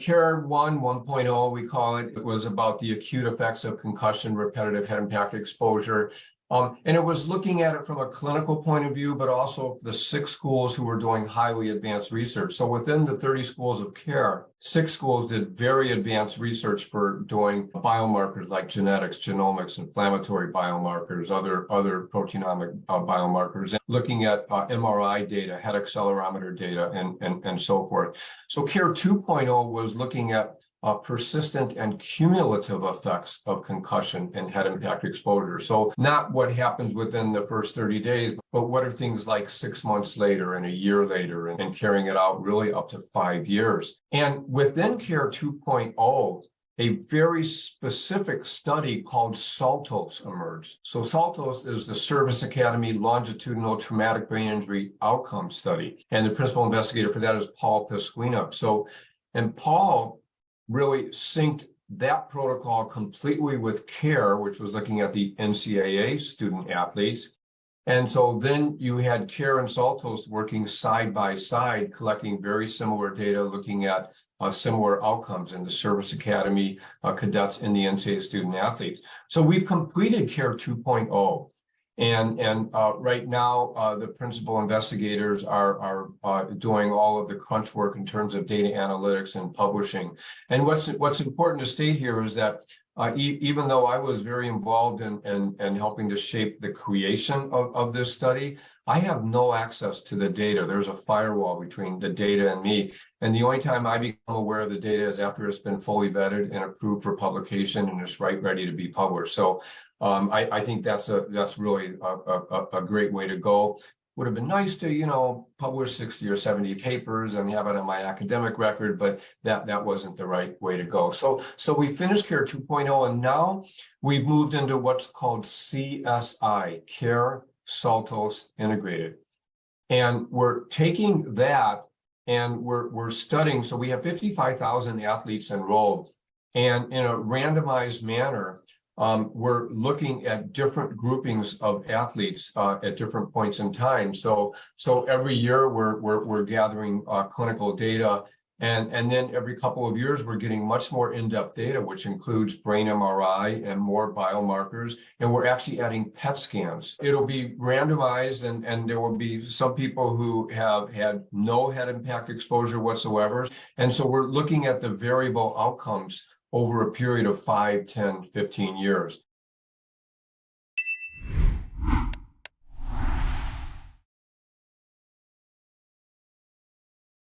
CARE 1.0, we call it. It was about the acute effects of concussion, repetitive head impact exposure. And it was looking at it from a clinical point of view, but also the 6 schools who were doing highly advanced research. So within the 30 schools of care, 6 schools did very advanced research for doing biomarkers like genetics, genomics, inflammatory biomarkers, other proteinomic biomarkers, and looking at MRI data, head accelerometer data, and so forth. So CARE 2.0 was looking at persistent and cumulative effects of concussion and head impact exposure. So not what happens within the first 30 days, but what are things like 6 months later and a year later, and carrying it out really up to 5 years. And within CARE 2.0, a very specific study called SALTOS emerged. So SALTOS is the Service Academy Longitudinal Traumatic Brain Injury Outcome Study. And the principal investigator for that is Paul Pasquina. And Paul really synced that protocol completely with CARE, which was looking at the NCAA student athletes. And so then you had CARE and SALTOS working side by side, collecting very similar data, looking at similar outcomes in the Service Academy cadets and the NCAA student athletes. So we've completed CARE 2.0. And right now, the principal investigators are doing all of the crunch work in terms of data analytics and publishing. And what's important to state here is that even though I was very involved in helping to shape the creation of this study, I have no access to the data. There's a firewall between the data and me. And the only time I become aware of the data is after it's been fully vetted and approved for publication and it's ready to be published. So I think that's really a great way to go. Would have been nice to, publish 60 or 70 papers and have it on my academic record, but that wasn't the right way to go. So we finished CARE 2.0, and now we've moved into what's called CSI, CARE SALTOS Integrated. And we're taking that and we're studying. So we have 55,000 athletes enrolled, and in a randomized manner, we're looking at different groupings of athletes at different points in time. So every year we're gathering clinical data, and then every couple of years we're getting much more in-depth data, which includes brain MRI and more biomarkers, and we're actually adding PET scans. It'll be randomized, and there will be some people who have had no head impact exposure whatsoever, and so we're looking at the variable outcomes over a period of 5, 10, 15 years.